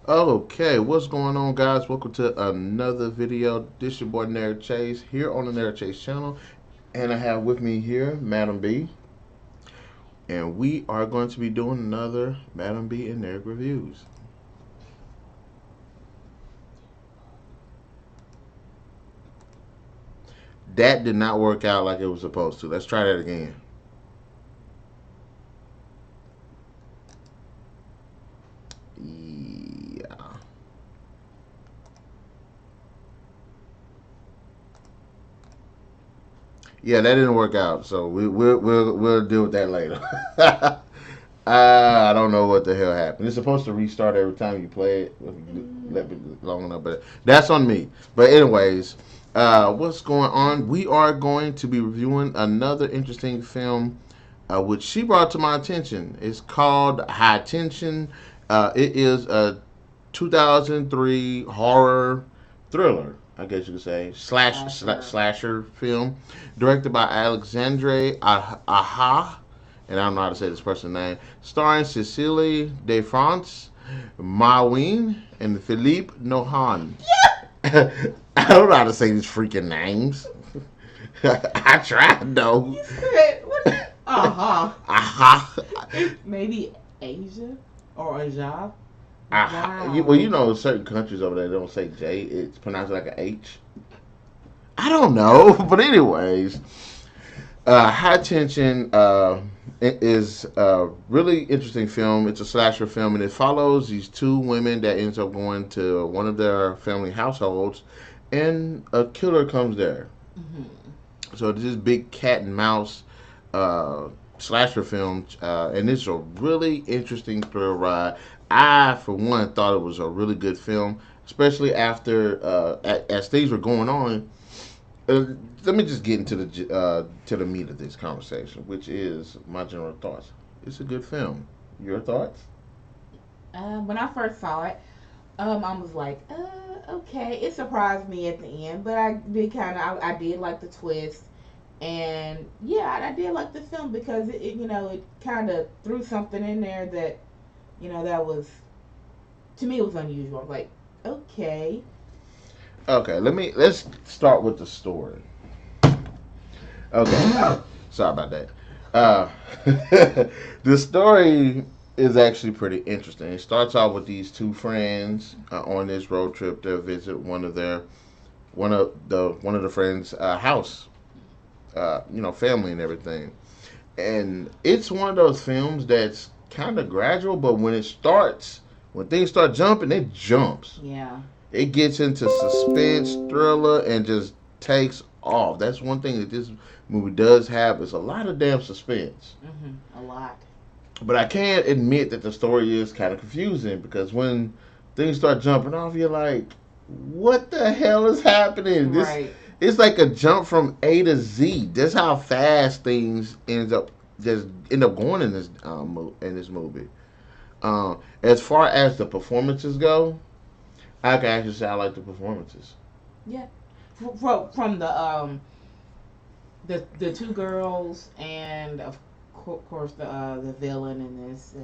Okay, what's going on, guys? Welcome to another video. This your boy Narik Chase here on the Narik Chase channel, and I have with me here Madam B, and we are going to be doing another Madam B and Narik reviews. That did not work out like it was supposed to. Let's try that again. Yeah, yeah, that didn't work out. So we'll deal with that later. I don't know what the hell happened. It's supposed to restart every time you play it. If you let it long enough, but that's on me. But anyways, what's going on? We are going to be reviewing another interesting film, which she brought to my attention. It's called High Tension. It is a 2003 horror thriller, I guess you could say, slasher film, directed by Alexandre Aja, and I don't know how to say this person's name, starring Cecile de France, Maiwenn, and Philippe Nahon. I don't know how to say these freaking names. I tried though. You said what? Aha. Maybe Asia or Aja. Aha. Wow. Well, you know, certain countries over there they don't say J. It's pronounced like an H. I don't know, but anyways, High Tension it is a really interesting film. It's a slasher film, and it follows these two women that ends up going to one of their family households, and a killer comes there. Mm-hmm. So it's this big cat and mouse uh, slasher film, and it's a really interesting thrill ride. I, for one, thought it was a really good film, especially after as things were going on. Let me just get into the to the meat of this conversation, which is my general thoughts. It's a good film. Your thoughts? When I first saw it, I was like, okay. It surprised me at the end, but I did I did like the twist, and yeah, I did like the film because it kind of threw something in there that, that was to me it was unusual. I was like, okay, Okay, let's start with the story. Okay, sorry about that. Uh, the story is actually pretty interesting. It starts off with these two friends on this road trip to visit one of the friends' house, family and everything. And it's one of those films that's kind of gradual, but when things start jumping, it jumps. yeah, It gets into suspense, thriller, and just takes off. That's one thing that this movie does have is a lot of damn suspense. a lot, But I can admit that the story is kind of confusing because when things start jumping off, you're like, "What the hell is happening?" This right. It's like a jump from A to Z. That's how fast things end up going in this movie. As far as the performances go, I can actually say I like the performances. Yeah, from the two girls and of course the villain in this.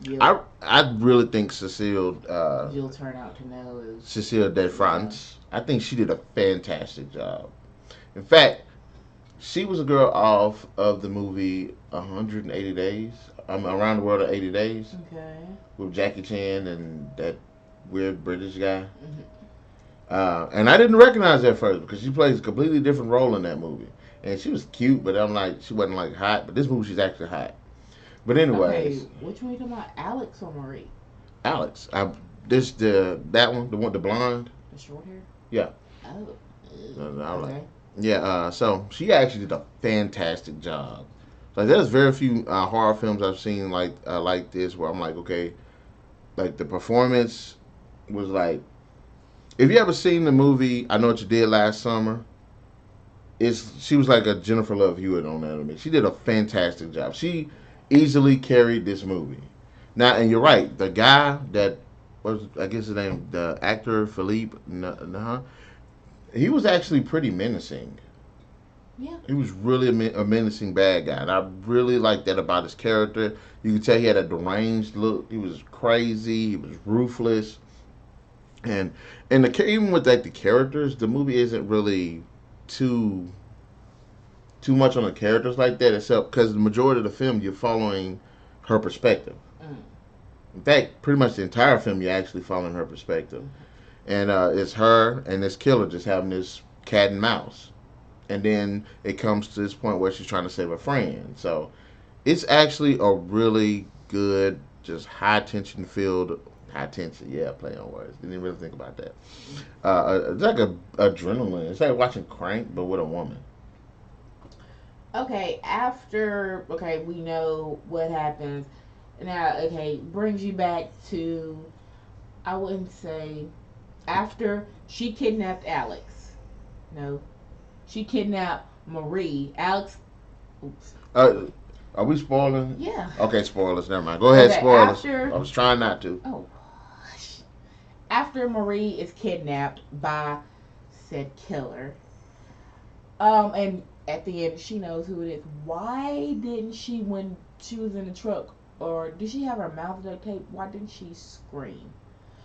You'll I really think you'll turn out to know is Cecile de yeah. France. I think she did a fantastic job. In fact, she was a girl off of the movie 180 Days. Around the World in 80 Days Okay. with Jackie Chan and that weird British guy. Hmm. And I didn't recognize her at first because she plays a completely different role in that movie. And she was cute, but I'm like, she wasn't like hot. But this movie, she's actually hot. But Okay, anyways, which one are you talking about, Alex or Marie? Alex, this the that one, the blonde. The short hair? Yeah, Oh, I was like, okay. yeah. So she actually did a fantastic job. Like there's very few horror films I've seen like this where I'm like, okay, like the performance was like. If you ever seen the movie I Know What You Did Last Summer, it's she was like a Jennifer Love Hewitt on that. I mean, she did a fantastic job. She easily carried this movie. Now, and you're right, the guy that was I guess his name, the actor Philippe Nahon, he was actually pretty menacing. Yeah. He was really a menacing bad guy, and I really liked that about his character. You could tell he had a deranged look. He was crazy. He was ruthless, and even with like the characters, the movie isn't really too much on the characters like that, except because the majority of the film you're following her perspective. Mm. In fact, pretty much the entire film you're actually following her perspective, and it's her and this killer just having this cat and mouse, and then it comes to this point where she's trying to save a friend. So it's actually a really good, just high tension filled, high tension. Yeah, play on words. Didn't even really think about that. It's like a adrenaline. It's like watching Crank, but with a woman. Okay, we know what happens. Now, okay, brings you back to, I wouldn't say, after she kidnapped Alex. No, she kidnapped Marie. Alex, oops. Uh, are we spoiling? Yeah. Okay, spoilers. Never mind. Go ahead, Okay, spoilers. I was trying not to. oh, gosh. After Marie is kidnapped by said killer, and at the end she knows who it is. Why didn't she, when she was in the truck, or did she have her mouth duct tape? Why didn't she scream,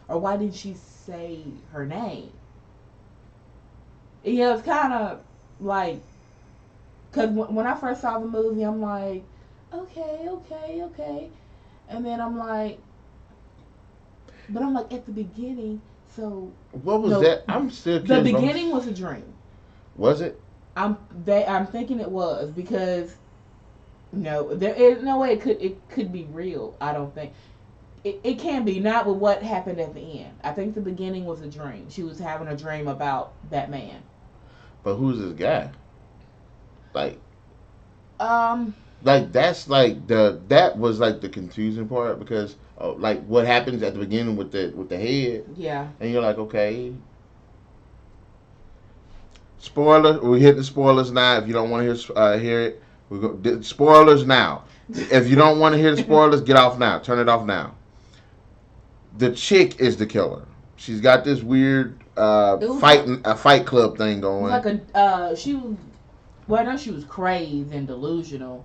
or why didn't she say her name? Yeah, it's kind of like, because when I first saw the movie, I'm like, okay, okay, okay, and then I'm like, but I'm like at the beginning, so What was no, that? I'm still the curious. beginning was a dream. Was it? I'm thinking it was, because no, there is no way it could be real. I don't think it can be, not with what happened at the end. I think the beginning was a dream. She was having a dream about that man. But who's this guy? Like, Um, that's like that was like the confusing part because like what happens at the beginning with the head, yeah. and you're like, okay, spoiler. We hit the spoilers now. If you don't want to hear it, we go spoilers now. If you don't want to hear the spoilers, get off now. Turn it off now. The chick is the killer. She's got this weird fight club thing It was going. like she was, well, I know she was crazed and delusional,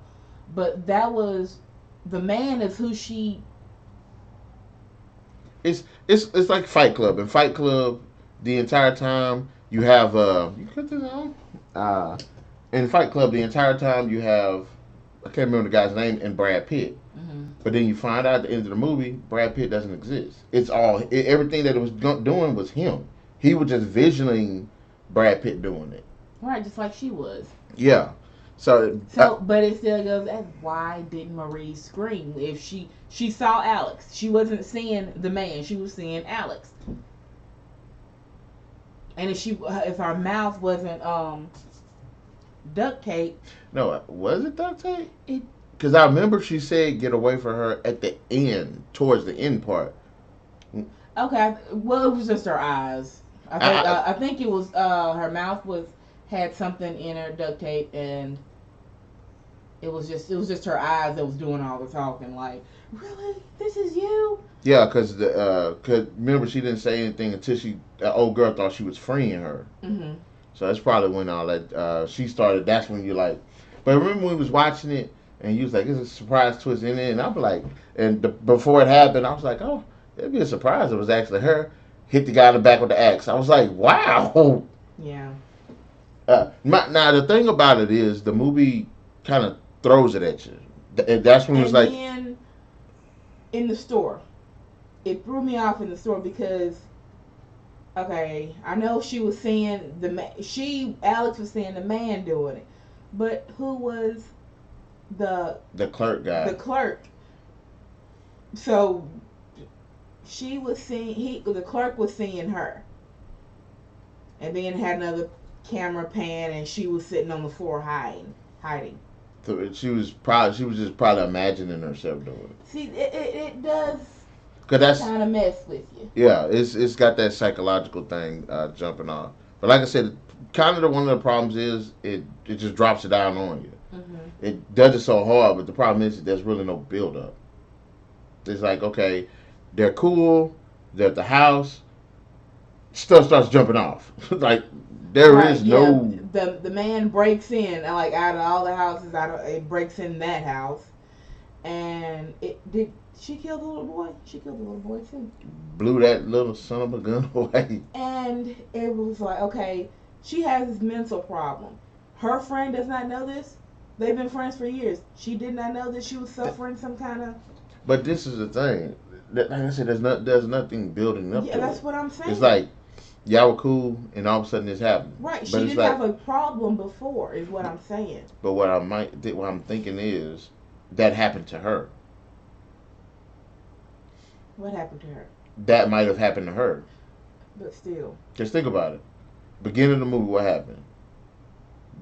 but that was, the man is who she. It's like Fight Club. In Fight Club, the entire time you have you cut this on. In Fight Club, the entire time you have, I can't remember the guy's name, and Brad Pitt. Mm-hmm. But then you find out at the end of the movie, Brad Pitt doesn't exist. It's all everything that it was doing was him. He was just visioning Brad Pitt doing it. Right, just like she was. Yeah. So, But it still goes as, why didn't Marie scream if she saw Alex? She wasn't seeing the man; she was seeing Alex. And if her mouth wasn't duct tape, no, was it duct tape? it Because I remember she said get away from her at the end, towards the end part. okay. Well, it was just her eyes. I think it was her mouth had something in her duct tape, and it was just her eyes that was doing all the talking. Like, really, this is you? Yeah, because cause remember she didn't say anything until the old girl thought she was freeing her. Mm-hmm. So that's probably when all that she started. That's when you're like, but remember when we was watching it and you was like, "There's a surprise twist in it," and I'm like, before it happened, I was like, "Oh, it'd be a surprise." It was actually her hit the guy in the back with the axe. I was like, "Wow." Yeah. Now the thing about it is the movie kind of throws it at you. That's when it was And like, then in the store, it threw me off in the store because, okay, I know she was seeing Alex was seeing the man doing it, but who was the clerk guy. the clerk? So she was seeing the clerk was seeing her, and then had another camera pan, and she was sitting on the floor hiding. So she was just probably imagining herself doing it. See, it does Cause that's kind of mess with you. yeah, it's got that psychological thing jumping off. But like I said, kind of one of the problems is it just drops it down on you. Mm-hmm. It does it so hard, but the problem is there's really no build up. It's like, okay, they're cool, they're at the house, stuff starts jumping off. Like there Right, is yeah. no. The man breaks in, and like out of all the houses, it breaks in that house, and it did. She killed the little boy. She killed the little boy too. Blew that little son of a gun away. And it was like, okay, she has this mental problem. Her friend does not know this. They've been friends for years. She did not know that she was suffering some kind of. But this is the thing. Like I said, there's nothing building up Yeah, to that's it. what I'm saying. It's like y'all were cool, and all of a sudden this happened. Right. But She it's didn't like, have a problem before, is what I'm saying. but what I'm thinking is that happened to her. What happened to her? That might have happened to her. But still. Just think about it. Beginning of the movie, what happened?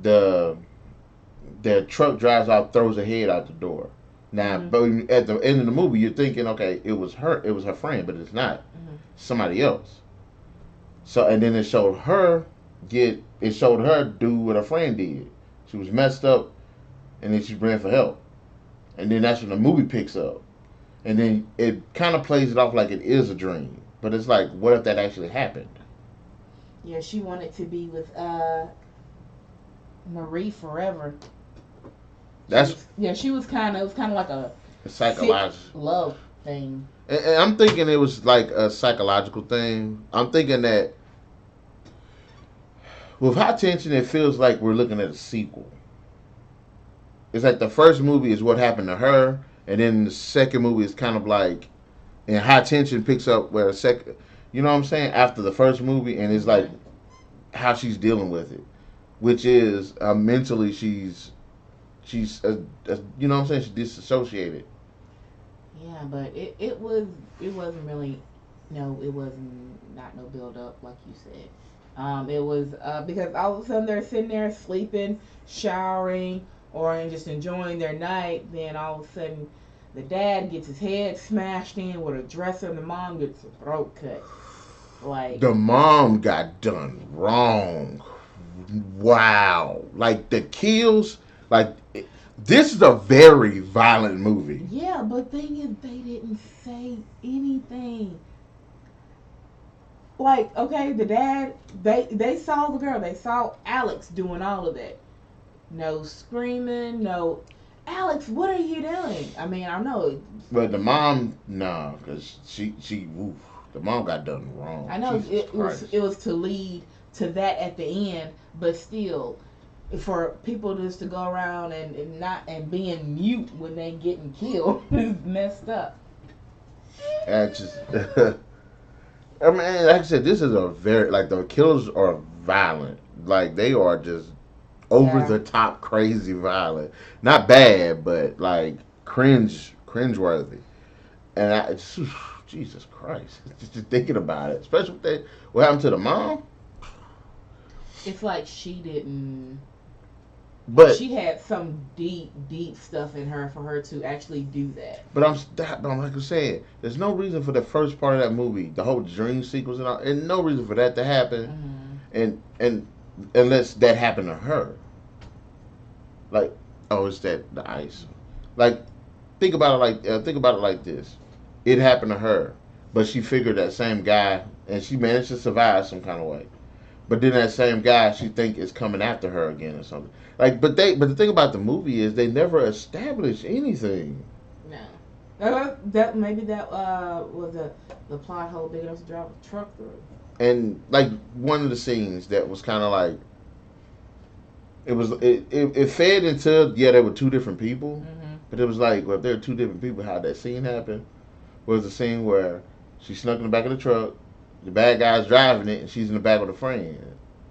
The the truck drives out, throws her head out the door. Now, Mm-hmm. but at the end of the movie, you're thinking, okay, it was her friend, but it's not. Mm-hmm. Somebody else. So, and then it showed her do what her friend did. She was messed up, and then she ran for help. And then that's when the movie picks up. And then it kind of plays it off like it is a dream. But it's like, what if that actually happened? Yeah, she wanted to be with Marie forever. That's She was kind of, it was kind of like a psychological. sick love thing. And I'm thinking it was like a psychological thing. I'm thinking that with High Tension, it feels like we're looking at a sequel. It's like the first movie is what happened to her, and then the second movie is kind of like, and High Tension picks up where the second, you know what I'm saying, after the first movie, and it's like how she's dealing with it, which is mentally you know what I'm saying, she's disassociated. Yeah, but it wasn't really, no, it wasn't, not no build up like you said. It was because all of a sudden they're sitting there sleeping, showering, or just enjoying their night. Then all of a sudden, the dad gets his head smashed in with a dresser, and the mom gets her throat cut. Like The mom got done wrong. Wow, like the kills, like this is a very violent movie. yeah, but thing is, they didn't say anything. Like okay, the dad, they saw the girl, they saw Alex doing all of that. No screaming, no. Alex, what are you doing? I mean, I know. But the mom, nah, because oof, the mom got done wrong. I know Jesus Christ. it was to lead to that at the end, but still, for people just to go around and not and being mute when they getting killed is messed up. I just, I mean, like I said, this is a very like the killers are violent. Like they are just over Yeah. the top, crazy violent. Not bad, but like cringeworthy. And Jesus Christ, just thinking about it, especially what happened to the mom. It's like she didn't. But She had some deep stuff in her for her to actually do that. but I'm like I said, there's no reason for the first part of that movie, the whole dream sequence and all, and no reason for that to happen, Mm-hmm. and unless that happened to her. Like, oh, it's that the ice. Like, think about it like this. It happened to her, but she figured that same guy, and she managed to survive some kind of way. But then that same guy, she think is coming after her again or something. Like, but the thing about the movie is they never establish anything. No. That maybe that was the plot hole big enough to drive a truck through. And like one of the scenes that was kind of like it fed into, yeah, there were two different people, Mm-hmm. but it was like, well, if there were two different people, how that scene happened was the scene where she snuck in the back of the truck, the bad guy's driving it, and she's in the back with a friend.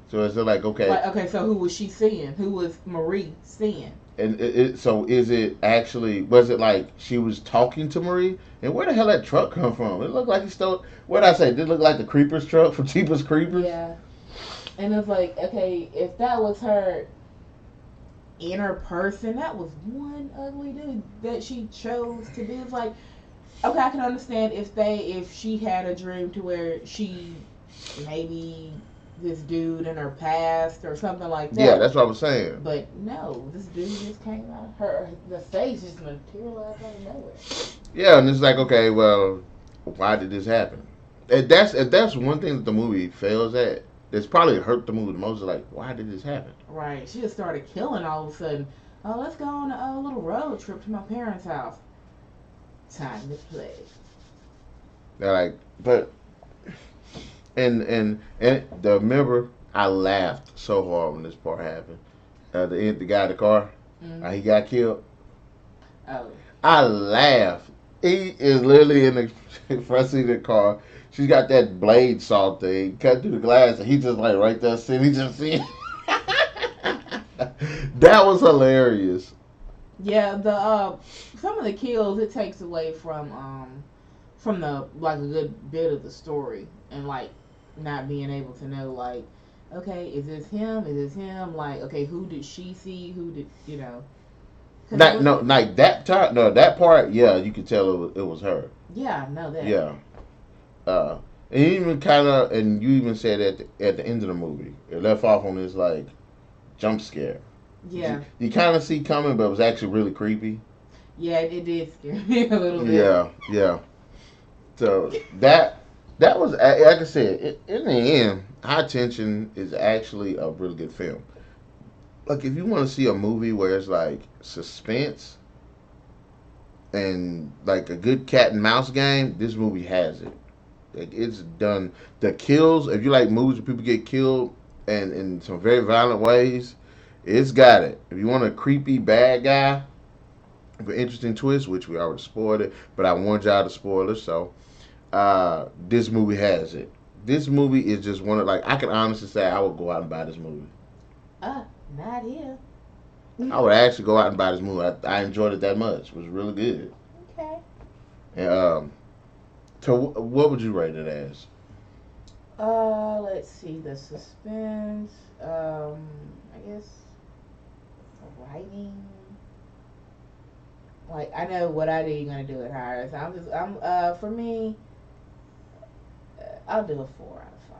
So it's like, okay, Like, okay, so who was she seeing? Who was Marie seeing? and so is it actually, was it like she was talking to Marie? And where the hell that truck come from? It looked like he stole. What did I say? Did it look like the Creepers truck from Jeepers Creepers? Yeah. And it's like, okay, if that was her inner person, that was one ugly dude that she chose to be. It's like, okay, I can understand if she had a dream to where she maybe this dude in her past or something like that. Yeah, that's what I was saying. But no, this dude just came out. The face just materialized out of nowhere. Yeah, and it's like, okay, well, why did this happen? if that's one thing that the movie fails at, it's probably hurt the movie the most. Like, why did this happen? Right. She just started killing all of a sudden. Oh, let's go on a little road trip to my parents' house. Time to play. They're like, but and the remember I laughed so hard when this part happened. The guy in the car, Mm. he got killed. Oh. I laughed. He is literally in the front seat of the car. She's got that blade saw thing cut through the glass, and he just like right there sitting. He just seeing. That was hilarious. Yeah, the some of the kills it takes away from the like a good bit of the story and like not being able to know like okay is this him, is this him, like okay who did she see, who did you know, because it Not was no like that part. No, that part. Yeah, you could tell it was her. yeah I know that Yeah. Uh, and even kind of, and you even said at the end of the movie, it left off on this like jump scare. You, yeah you kind of see coming, but it was actually really creepy. yeah it did scare me a little bit. Yeah, yeah. So that was like I said. In the end, High Tension is actually a really good film. Like if you want to see a movie where it's like suspense and like a good cat and mouse game, this movie has it. Like it's done. The kills, if you like movies where people get killed and in some very violent ways, it's got it. If you want a creepy bad guy with an interesting twist, which we already spoiled it, but I warned y'all to spoil it, so this movie has it. This movie is just one of like I can honestly say I would go out and buy this movie. uh Not here. I would actually go out and buy this movie. I enjoyed it that much. It was really good. Okay. And so what would you rate it as? Let's see the suspense. I guess the writing. Like I know what I do, you're gonna do it higher. So I'm for me, I'll do a 4 out of 5.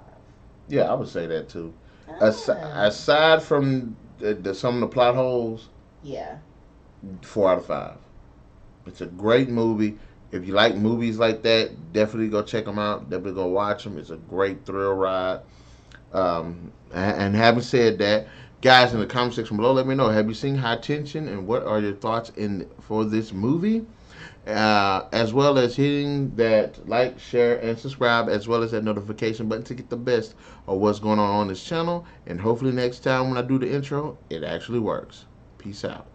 Yeah, I would say that too. Ah, Aside from some of the plot holes, yeah. 4 out of 5. It's a great movie. If you like movies like that, definitely go check them out. Definitely go watch them. It's a great thrill ride. And having said that, guys, in the comment section below, let me know. Have you seen High Tension, and what are your thoughts in for this movie? As well as hitting that like, share, and subscribe, as well as that notification button to get the best of what's going on this channel. And hopefully next time when I do the intro, it actually works. Peace out.